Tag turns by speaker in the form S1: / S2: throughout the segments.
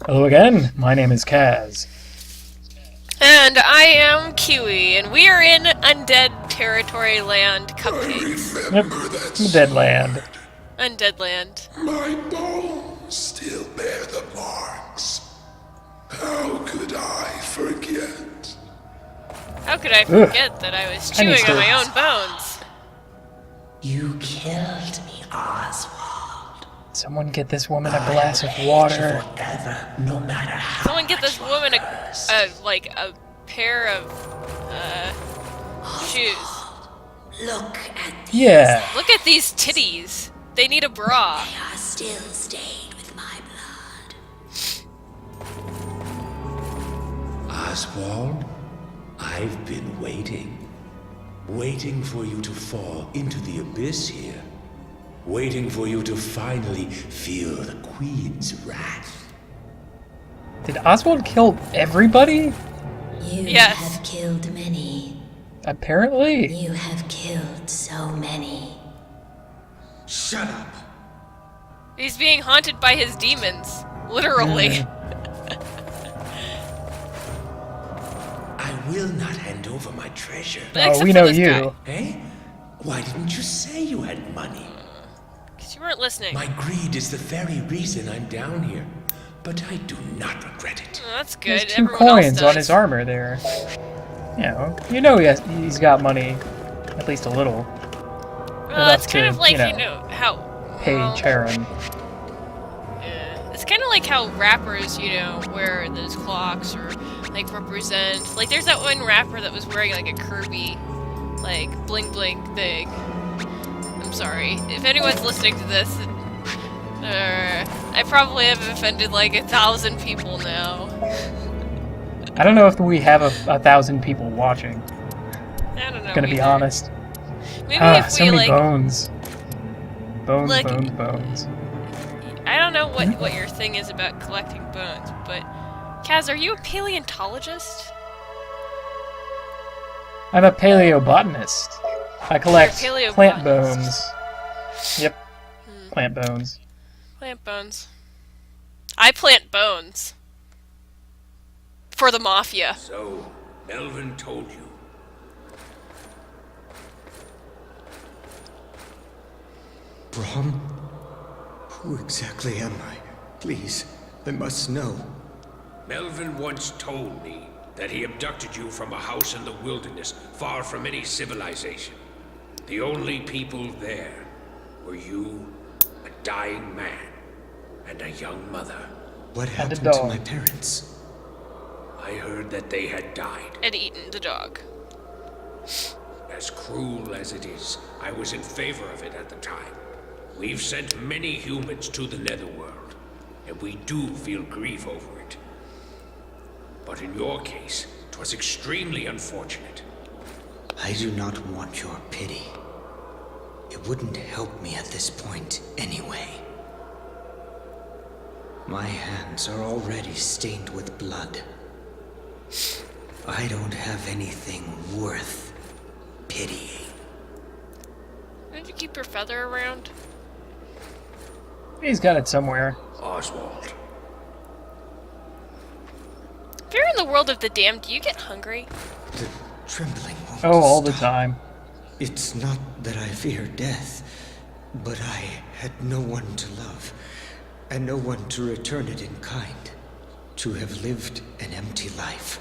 S1: Hello again, my name is Kaz.
S2: And I am Kiwi, and we are in Undead Territory Land Cupcakes.
S1: Yep,
S3: Remember that
S1: Dead Land.
S3: sword?
S2: Undead Land.
S3: My bones still bear the marks. How could I forget?
S2: How could I forget that I was chewing on my own bones?
S4: You killed me, Oswald.
S1: Someone get this woman a glass of water.
S4: Forever, no matter how
S2: Someone get this
S4: much
S2: woman
S4: one
S2: a
S4: hurts.
S2: pair of shoes.
S4: Look at these.
S1: Yeah.
S2: Look at these titties. They need a bra.
S4: They are still stained with my blood.
S5: Oswald, I've been waiting. Waiting for you to fall into the abyss here. Waiting for you to finally feel the Queen's wrath.
S1: Did Oswald kill everybody?
S4: You
S2: Yes.
S4: have killed many.
S1: Apparently.
S4: You have killed so many.
S5: Shut up!
S2: He's being haunted by his demons. Literally.
S5: I will not hand over my treasure.
S2: Except
S1: Oh, we
S2: for
S1: know
S2: this
S1: you.
S2: guy.
S5: Hey? Why didn't you say you had money?
S2: 'Cause you weren't listening.
S5: My greed is the very reason I'm down here. But I do not regret it.
S2: Oh, that's
S1: There's
S2: good.
S1: two
S2: Everyone else
S1: coins
S2: does.
S1: on his armor there. He's got money. At least a little.
S2: Well, it's
S1: enough
S2: kind
S1: to,
S2: of like,
S1: you know,
S2: how...
S1: Pay
S2: well,
S1: Charon.
S2: yeah. It's kind of like how rappers, wear those clocks or, like, represent... Like, there's that one rapper that was wearing, like, a Kirby, like, bling-bling thing. I'm sorry. If anyone's listening to this, I probably have offended, like, 1,000 people now.
S1: I don't know if we have a 1,000 people watching.
S2: I don't know.
S1: Gonna be
S2: either.
S1: honest.
S2: Maybe if
S1: So
S2: we,
S1: many
S2: like...
S1: bones. Bones,
S2: Like-
S1: bones.
S2: I don't know what your thing is about collecting bones, but... Kaz, are you a paleontologist?
S1: I'm a paleobotanist. I collect
S2: You're a
S1: plant
S2: paleobotanist.
S1: bones. Yep, plant bones.
S2: Plant bones. I plant bones. For the Mafia.
S5: So, Melvin told you.
S6: Brahm? Who exactly am I? Please, I must know.
S7: Melvin once told me that he abducted you from a house in the wilderness, far from any civilization. The only people there were you, a dying man, and a young mother.
S6: What
S1: And a
S6: happened to
S1: dog.
S6: my parents?
S7: I heard that they had died.
S2: And eaten the dog.
S7: As cruel as it is, I was in favor of it at the time. We've sent many humans to the netherworld, and we do feel grief over it. But in your case, 'twas extremely unfortunate.
S6: I do not want your pity. It wouldn't help me at this point anyway. My hands are already stained with blood. I don't have anything worth pitying.
S2: Did you keep your feather around?
S1: He's got it somewhere.
S7: Oswald,
S2: If you're in the world of the damned, do you get hungry?
S6: The trembling won't
S1: Oh, all the
S6: stop.
S1: time.
S6: It's not that I fear death, but I had no one to love, and no one to return it in kind. To have lived an empty life,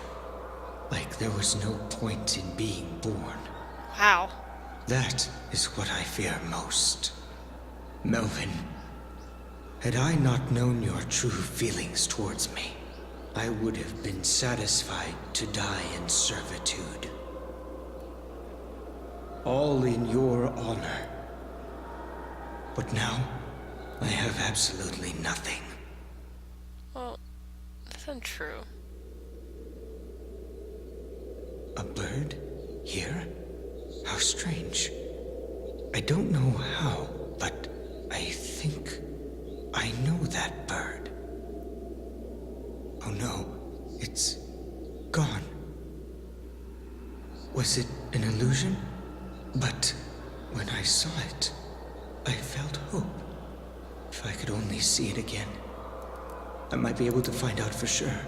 S6: like there was no point in being born.
S2: Wow.
S6: That is what I fear most. Melvin, had I not known your true feelings towards me, I would have been satisfied to die in servitude. All in your honor. But now, I have absolutely nothing.
S2: Well, that's untrue.
S6: A bird? Here? How strange. I don't know how, but I think I know that bird. Oh no, it's gone. Was it an illusion? But when I saw it, I felt hope. If I could only see it again. I might be able to find out for sure.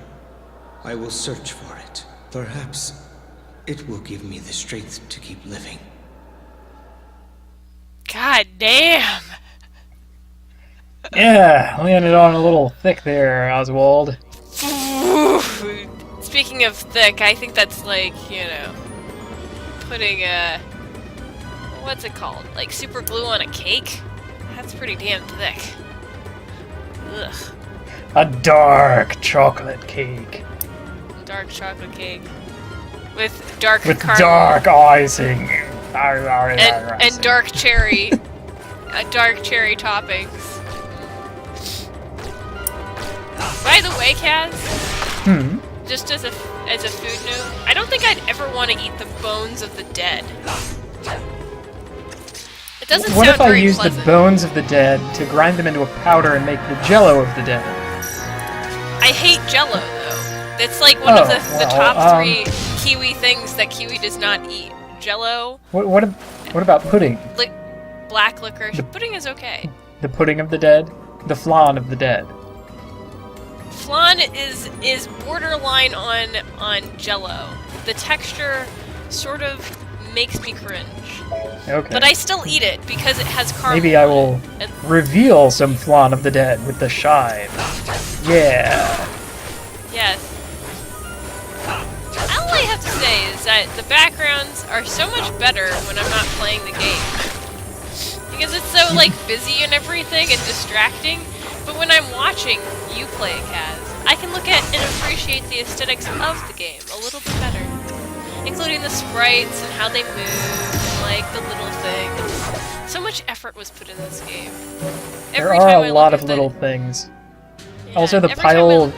S6: I will search for it. Perhaps it will give me the strength to keep living.
S2: God damn!
S1: Yeah, landed on a little thick there, Oswald.
S2: Speaking of thick, I think that's like, you know, putting what's it called? Like super glue on a cake? That's pretty damn thick. Ugh.
S1: A dark chocolate cake.
S2: Dark chocolate cake. With dark
S1: With
S2: caramel.
S1: dark icing.
S2: And dark cherry. Dark cherry toppings. By the way, Kaz, just as a food note, I don't think I'd ever want to eat the bones of the dead. It doesn't
S1: What
S2: sound
S1: if I
S2: very
S1: use
S2: pleasant.
S1: the bones of the dead to grind them into a powder and make the jello of the dead?
S2: I hate Jello though. It's like one of the
S1: well,
S2: top 3 Kiwi things that Kiwi does not eat. Jello,
S1: What about pudding?
S2: black licorice. Pudding is okay.
S1: The pudding of the dead? The flan of the dead.
S2: Flan is borderline on Jello. The texture sort of makes me cringe.
S1: Okay.
S2: But I still eat it because it has caramel.
S1: Maybe I
S2: in
S1: will
S2: it. And
S1: reveal some flan of the dead with the shine. Yeah.
S2: yes. All I have to say is that the backgrounds are so much better when I'm not playing the game. Because it's so, like, busy and everything and distracting. But when I'm watching you play it, Kaz, I can look at and appreciate the aesthetics of the game a little bit better. Including the sprites and how they move and, like, the little things. So much effort was put in this game.
S1: There are a lot of little things. Also, the pile...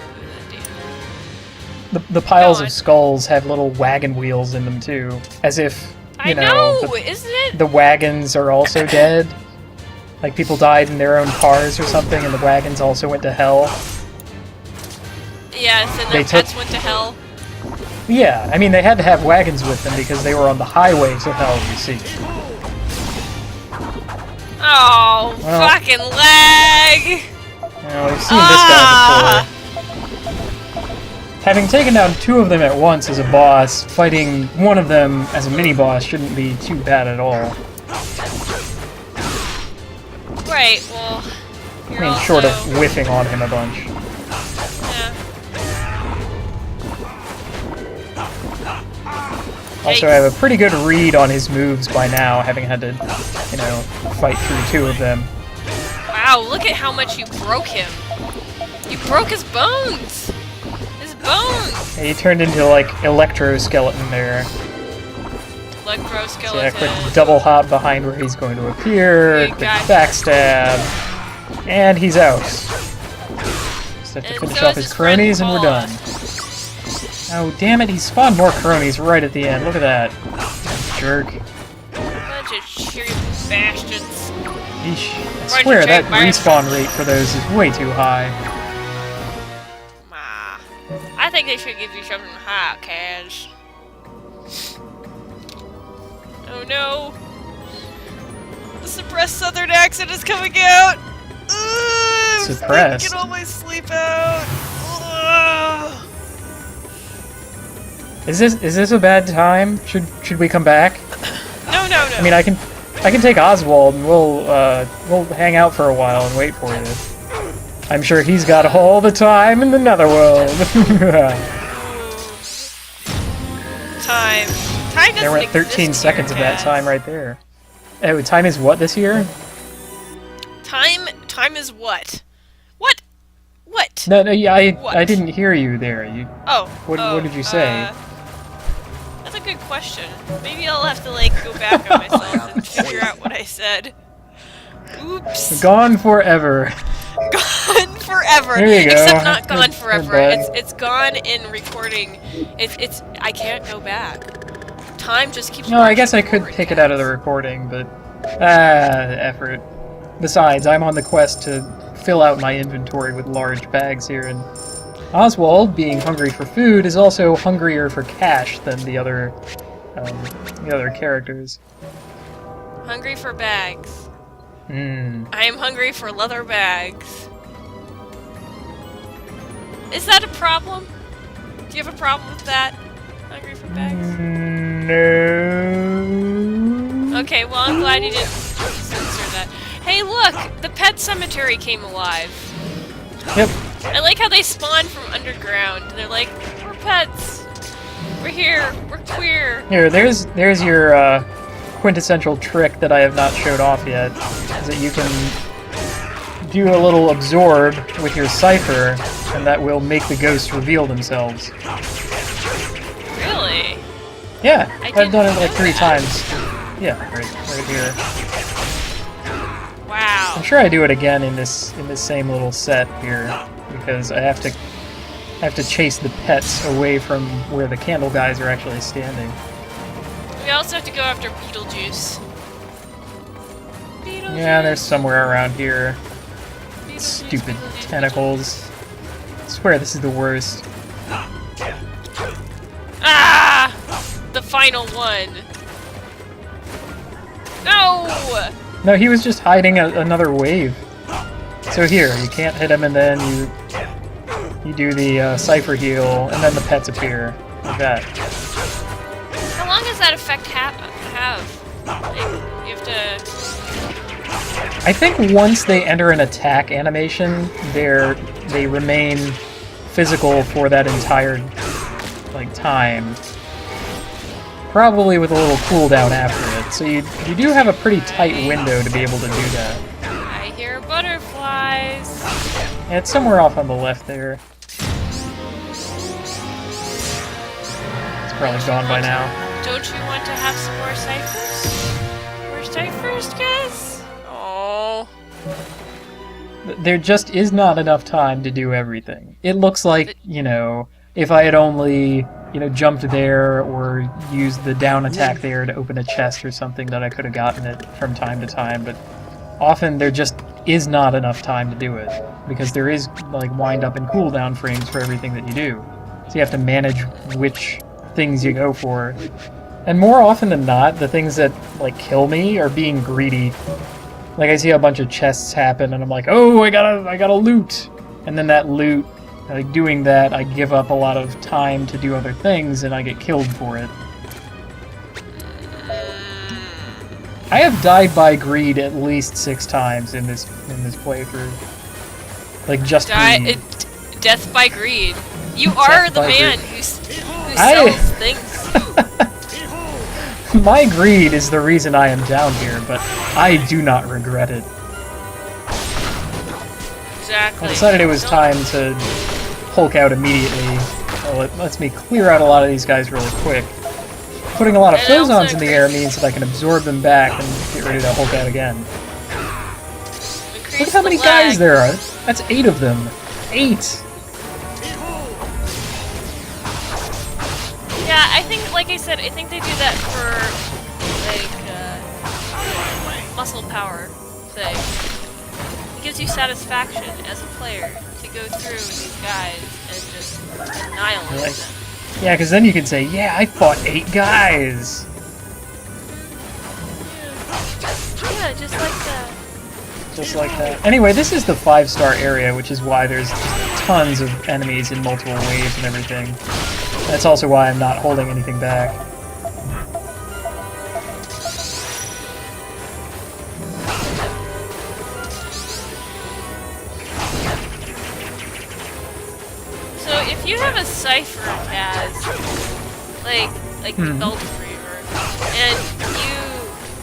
S1: The piles of skulls have little wagon wheels in them too, as if you know,
S2: isn't it?
S1: the wagons are also dead. Like people died in their own cars or something, and the wagons also went to hell.
S2: Yes, and their pets went to hell.
S1: Yeah, I mean they had to have wagons with them because they were on the highway to hell. You see.
S2: Oh,
S1: Well,
S2: fucking lag!
S1: We've seen this guy before. Having taken down 2 of them at once as a boss, fighting one of them as a mini-boss shouldn't be too bad at all.
S2: Right, well,
S1: I mean, short of whiffing on him a bunch.
S2: Yeah.
S1: Also, I have a pretty good read on his moves by now, having had to, you know, fight through 2 of them.
S2: Wow, look at how much you broke him. You broke his bones! Bones!
S1: Yeah, he turned into, like, electro-skeleton there.
S2: Electro-skeleton.
S1: So yeah, quick double hop behind where he's going to appear, quick backstab, and he's out. Just have to finish off his cronies and we're done. Oh, damn it, he spawned more cronies right at the end. Look at that. Jerk.
S2: Bunch of cheery bastards.
S1: Yeesh. I swear, that respawn rate for those is way too high.
S2: I think they should give you something hot, Kaz. Oh no! The suppressed southern accent is coming out! Ugh,
S1: Suppressed?
S2: Get all my sleep out! Ugh.
S1: Is this a bad time? Should we come back?
S2: No.
S1: I mean, I can take Oswald and we'll hang out for a while and wait for you. I'm sure he's got all the time in the netherworld.
S2: Time doesn't
S1: There went 13
S2: exist
S1: seconds
S2: here,
S1: of that
S2: Kaz.
S1: time right there. Oh, time is what this year?
S2: Time is what? What?
S1: No, yeah,
S2: What?
S1: I didn't hear you there. What did you say?
S2: That's a good question. Maybe I'll have to like go back on myself and figure out what I said. Oops.
S1: Gone forever.
S2: Gone forever.
S1: There you go.
S2: Except not gone forever.
S1: Goodbye.
S2: It's gone in recording. It's I can't go back. Time just keeps.
S1: No, I guess I could
S2: forward,
S1: pick it
S2: Kaz.
S1: out of the recording, but effort. Besides, I'm on the quest to fill out my inventory with large bags here, and Oswald, being hungry for food, is also hungrier for cash than the other characters.
S2: Hungry for bags.
S1: Hmm.
S2: I am hungry for leather bags. Is that a problem? Do you have a problem with that? Hungry for bags?
S1: No.
S2: Okay, well I'm glad you didn't censor that. Hey look! The pet cemetery came alive.
S1: Yep.
S2: I like how they spawn from underground. They're like, we're pets. We're here. We're queer.
S1: Here, there's your quintessential trick that I have not showed off yet. Is that you can do a little absorb with your cipher, and that will make the ghosts reveal themselves.
S2: Really?
S1: Yeah, I've done it like
S2: know
S1: 3
S2: that.
S1: times. Yeah, right here.
S2: Wow.
S1: I'm sure I do it again in this same little set here, because I have to chase the pets away from where the candle guys are actually standing.
S2: We also have to go after Beetlejuice. Beetlejuice.
S1: Yeah, there's somewhere around here.
S2: Beetlejuice,
S1: Stupid
S2: Beetlejuice,
S1: tentacles. I swear this is the worst.
S2: Ah! The final one. No!
S1: No, he was just hiding another wave. So here, you can't hit him, and then you do the cipher heal, and then the pets appear like that.
S2: How long does that effect have? Like, you have to...
S1: I think once they enter an attack animation, they remain physical for that entire time. Probably with a little cooldown after it. So you do have a pretty tight window to be able to do that.
S2: I hear butterflies.
S1: Yeah, it's somewhere off on the left there. It's probably gone by now.
S2: Don't you want to have some more ciphers? More ciphers, guys? Oh.
S1: There just is not enough time to do everything. It looks like, if I had only, jumped there or used the down attack there to open a chest or something, that I could have gotten it from time to time, but often there just is not enough time to do it, because there is, wind up and cooldown frames for everything that you do. So you have to manage which things you go for. And more often than not, the things that, kill me are being greedy. I see a bunch of chests happen, and I'm like, oh, I gotta loot! And then that loot, doing that, I give up a lot of time to do other things, and I get killed for it. I have died by greed at least 6 times in this playthrough. Just greed.
S2: Death by greed. You are the man who sells things.
S1: My greed is the reason I am down here, but I do not regret it.
S2: Exactly.
S1: I decided it was time to Hulk out immediately. Well, it lets me clear out a lot of these guys really quick. Putting a lot of
S2: And also
S1: phozons in the air means that I can absorb them back and get ready to Hulk out again. Look at how many guys there are. That's 8 of them. 8!
S2: Yeah, I think, like I said, I think they do that for, muscle power thing. It gives you satisfaction as a player to go through these guys and just annihilate them.
S1: Yeah, because then you can say, yeah, I fought 8 guys!
S2: Yeah, just like that.
S1: Just like that. Anyway, this is the 5-star area, which is why there's tons of enemies in multiple waves and everything. That's also why I'm not holding anything back.
S2: So if you have a cipher as like the Belt Reaver, and you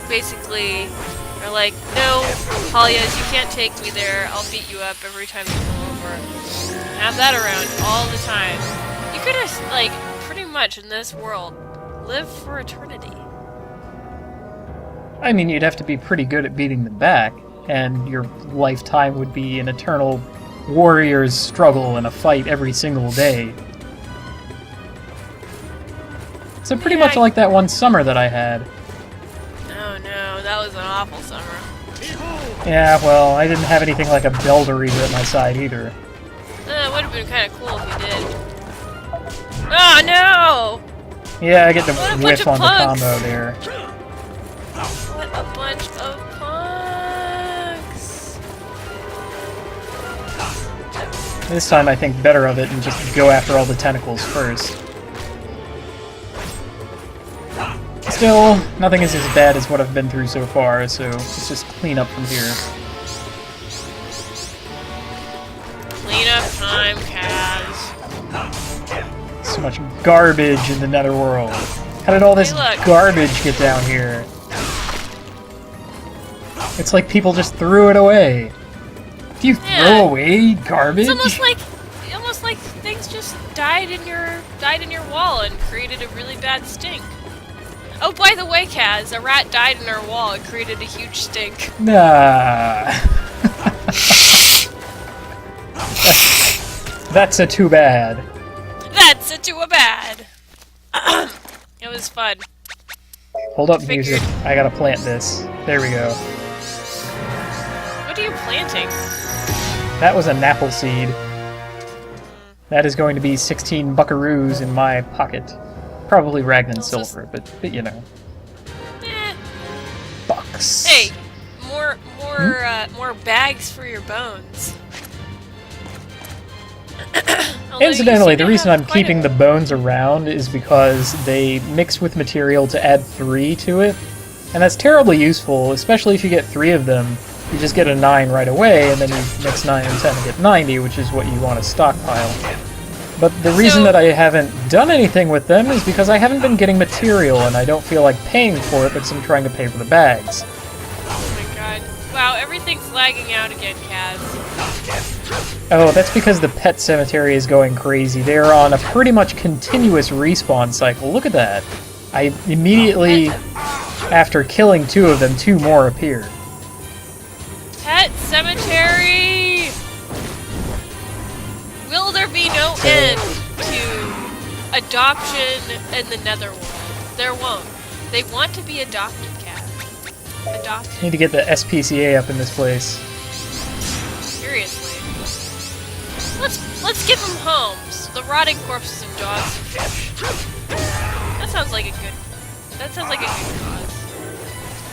S2: basically are like, no, Halias, you can't take me there, I'll beat you up every time you come over. Have that around all the time. You could have, pretty much in this world, live for eternity.
S1: I mean, you'd have to be pretty good at beating them back, and your lifetime would be an eternal warrior's struggle and a fight every single day. So pretty much like that one summer that I had.
S2: Oh no, that was an awful summer.
S1: Yeah, well, I didn't have anything like a Belderiva at my side either.
S2: It would have been kind of cool if you did. Oh no!
S1: Yeah, I get to
S2: What a bunch
S1: whiff
S2: of
S1: on the
S2: punks.
S1: combo there.
S2: What a bunch of punks!
S1: This time I think better of it and just go after all the tentacles first. Still, nothing is as bad as what I've been through so far, so let's just clean up from here.
S2: Clean up time, Kaz.
S1: So much garbage in the netherworld. How did all this garbage get down here? It's like people just threw it away. Do you throw away garbage?
S2: It's almost like things just died in your wall and created a really bad stink. Oh, by the way, Kaz, a rat died in our wall and created a huge stink.
S1: Nah. That's a too bad.
S2: That's a too bad. It was fun.
S1: Hold up, music. I gotta plant this. There we go.
S2: What are you planting?
S1: That was a napple seed. That is going to be 16 buckaroos in my pocket. Probably Ragnan silver, but you know.
S2: Eh.
S1: Bucks.
S2: Hey, more bags for your bones.
S1: Incidentally, the reason I'm keeping the bones around is because they mix with material to add 3 to it. And that's terribly useful, especially if you get 3 of them. You just get a 9 right away, and then you mix 9 and 10 and get 90, which is what you want to stockpile. But the reason that I haven't done anything with them is because I haven't been getting material, and I don't feel like paying for it because I'm trying to pay for the bags.
S2: Oh my god. Wow, everything's lagging out again, Kaz.
S1: Oh, that's because the pet cemetery is going crazy. They're on a pretty much continuous respawn cycle. Look at that. I immediately, after killing 2 of them, 2 more appeared.
S2: Pet cemetery! Will there be no end to adoption in the netherworld? There won't. They want to be adopted, Cat. Adopted.
S1: Need to get the SPCA up in this place.
S2: Seriously. Let's give them homes. The rotting corpses of dogs and fish. That sounds like a good cause.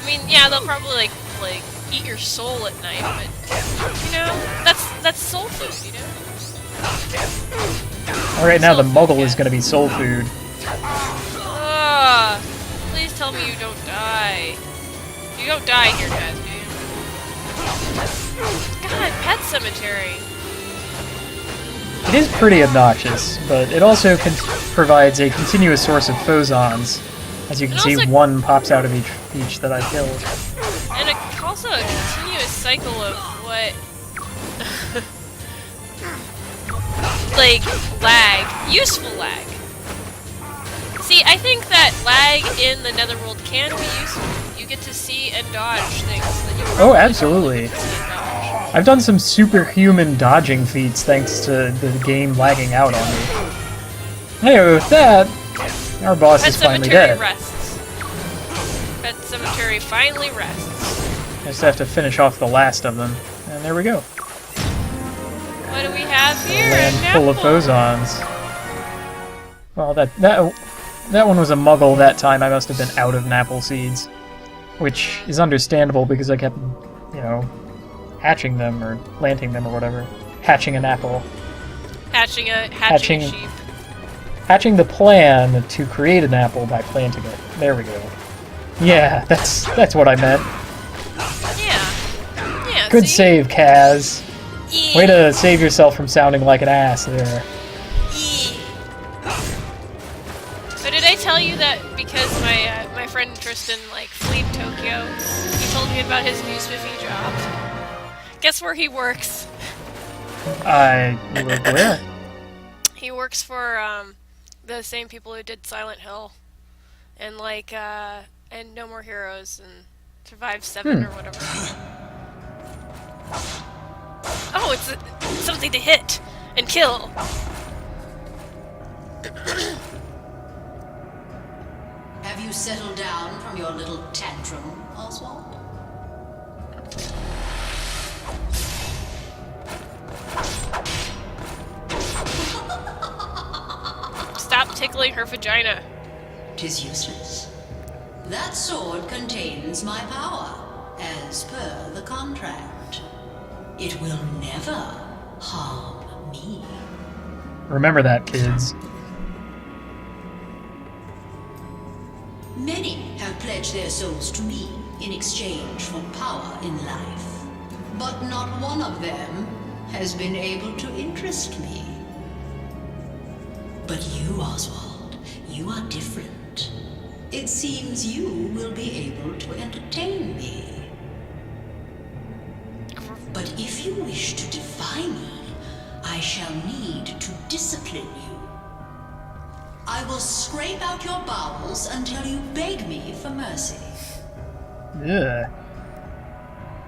S2: I mean, yeah, they'll probably like eat your soul at night, but you know, that's soul food, you know?
S1: Alright, now the Muggle is gonna be soul food.
S2: Please tell me you don't die. You don't die here, guys, do you? God, pet cemetery.
S1: It is pretty obnoxious, but it also provides a continuous source of phosons. As you can see, 1 pops out of each that I killed.
S2: And also a continuous cycle of what... like, lag. Useful lag. See, I think that lag in the netherworld can be useful. You get to see and dodge things that you
S1: Oh, absolutely. I've done some superhuman dodging feats thanks to the game lagging out on me. Anyway, with that, our boss is finally dead.
S2: Rests. Pet cemetery finally rests.
S1: I just have to finish off the last of them. And there we go.
S2: What do we have here?
S1: Land full of phosons. Well, that one was a Muggle that time. I must have been out of napple seeds. Which is understandable because I kept, you know, hatching them or planting them or whatever. Hatching an apple.
S2: Hatching a sheep.
S1: Hatching the plan to create an apple by planting it. There we go. Yeah, that's what I meant.
S2: Yeah.
S1: Good save, Kaz.
S2: Yeah.
S1: Way to save yourself from sounding like an ass there.
S2: But did I tell you that because my friend Tristan fled Tokyo, he told me about his new spiffy job. Guess where he works?
S1: Where?
S2: He works for the same people who did Silent Hill, and and No More Heroes and Survive 7 or whatever. Oh, it's something to hit and kill.
S8: Have you settled down from your little tantrum, Oswald?
S2: Stop tickling her vagina.
S8: 'Tis useless. That sword contains my power, as per the contract. It will never harm me.
S1: Remember that, kids.
S8: Many have pledged their souls to me in exchange for power in life. But not one of them has been able to interest me. But you, Oswald, you are different. It seems you will be able to entertain me. But if you wish to defy me, I shall need to discipline you. I will scrape out your bowels until you beg me for mercy.
S1: Yeah.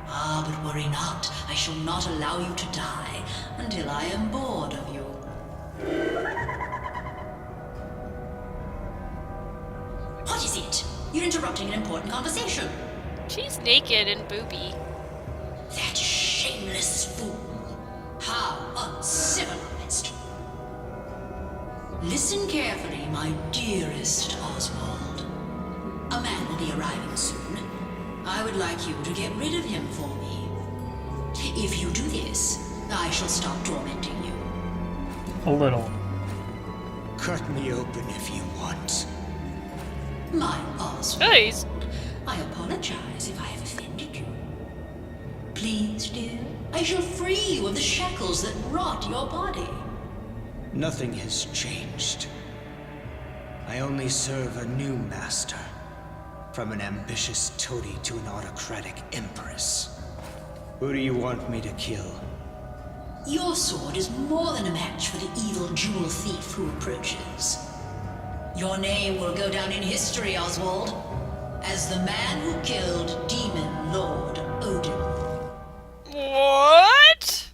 S8: Ah, but worry not. I shall not allow you to die until I am bored of you. What is it? You're interrupting an important conversation.
S2: She's naked and booby.
S8: That shameless fool. How uncivilized. Listen carefully, my dearest Oswald. A man will be arriving soon. I would like you to get rid of him for me. If you do this, I shall stop tormenting you.
S1: A little.
S6: Cut me open if you want.
S8: My Oswald.
S2: Guys,
S8: I apologize if I have offended you. Please, dear, I shall free you of the shackles that rot your body.
S6: Nothing has changed. I only serve a new master. From an ambitious toady to an autocratic empress. Who do you want me to kill?
S8: Your sword is more than a match for the evil jewel thief who approaches. Your name will go down in history, Oswald, as the man who killed Demon Lord Odin.
S2: what?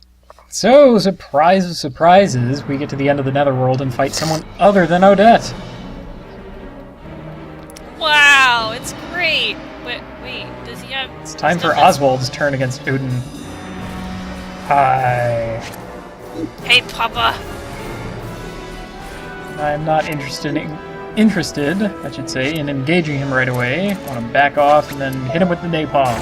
S1: So, surprise of surprises, we get to the end of the Netherworld and fight someone other than Odette.
S2: Wow, it's great. Wait, does he have...
S1: It's time for Oswald's turn against Odin. Hi.
S2: Hey, Papa.
S1: I'm not interested, I should say, in engaging him right away. I want to back off and then hit him with the napalm.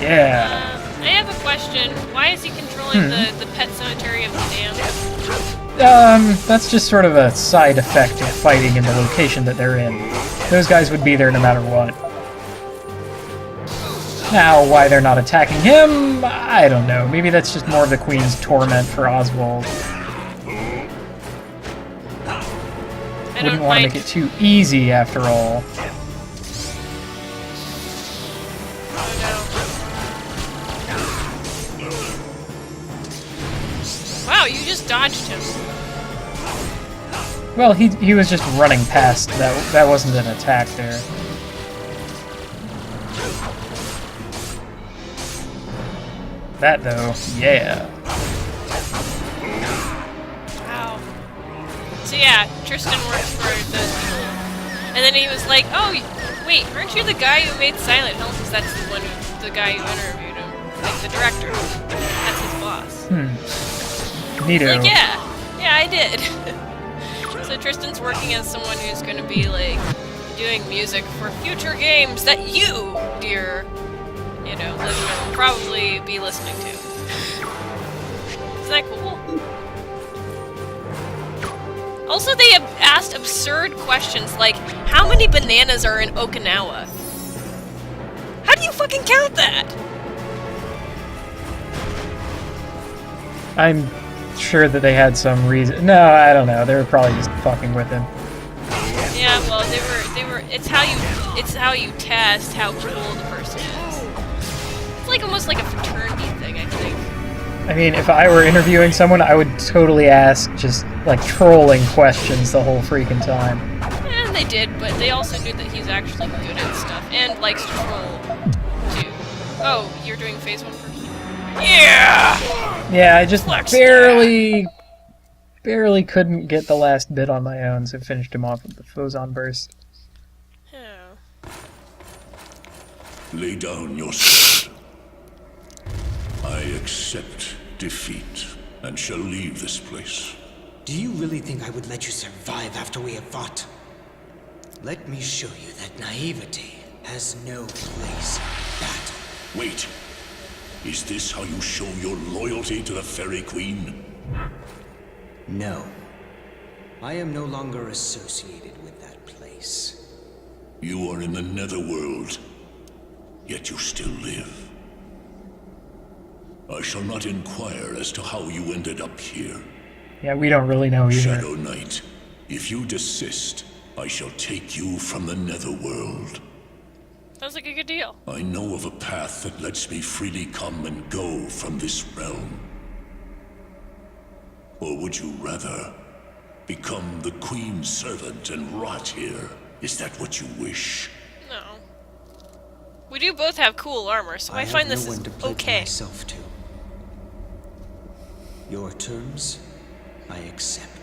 S1: Yeah.
S2: I have a question. Why is he controlling the pet cemetery of the damned?
S1: That's just sort of a side effect of fighting in the location that they're in. Those guys would be there no matter what. Now, why they're not attacking him, I don't know. Maybe that's just more of the Queen's torment for Oswald. Wouldn't want to make it too easy, after all.
S2: Wow, you just dodged him.
S1: Well, he was just running past. That wasn't an attack there. That though, yeah.
S2: Wow. So yeah, Tristan works for those people. And then he was like, oh, wait, aren't you the guy who made Silent Hill? Because that's the guy who interviewed him. Like, the director. That's his boss.
S1: Neato.
S2: Like, yeah, I did. So Tristan's working as someone who's going to be, like, doing music for future games that you, dear, listener, will probably be listening to. Isn't that cool? Also, they have asked absurd questions like, how many bananas are in Okinawa? How do you fucking count that?
S1: I'm sure that they had some reason. No, I don't know. They were probably just fucking with him.
S2: Yeah, well, they were. It's how you test how cool the person is. It's like almost like a fraternity thing, I think.
S1: I mean, if I were interviewing someone, I would totally ask just like trolling questions the whole freaking time.
S2: And they did, but they also knew that he's actually good at stuff and likes to troll too. Oh, you're doing phase 1 first? Yeah!
S1: Yeah, I just barely couldn't get the last bit on my own, so finished him off with the Phozon burst.
S2: Oh.
S3: Lay down your sword. I accept defeat and shall leave this place.
S6: Do you really think I would let you survive after we have fought? Let me show you that naivety has no place in battle.
S3: Wait. Is this how you show your loyalty to the Fairy Queen?
S6: No. I am no longer associated with that place.
S3: You are in the netherworld, yet you still live. I shall not inquire as to how you ended up here.
S1: Yeah, we don't really know either.
S3: Shadow Knight, if you desist, I shall take you from the netherworld.
S2: Sounds like a good deal.
S3: I know of a path that lets me freely come and go from this realm. Or would you rather become the Queen's servant and rot here? Is that what you wish?
S2: No. We do both have cool armor, so I find this
S6: have no
S2: is
S6: one to pledge
S2: okay.
S6: myself to. Your terms, I accept.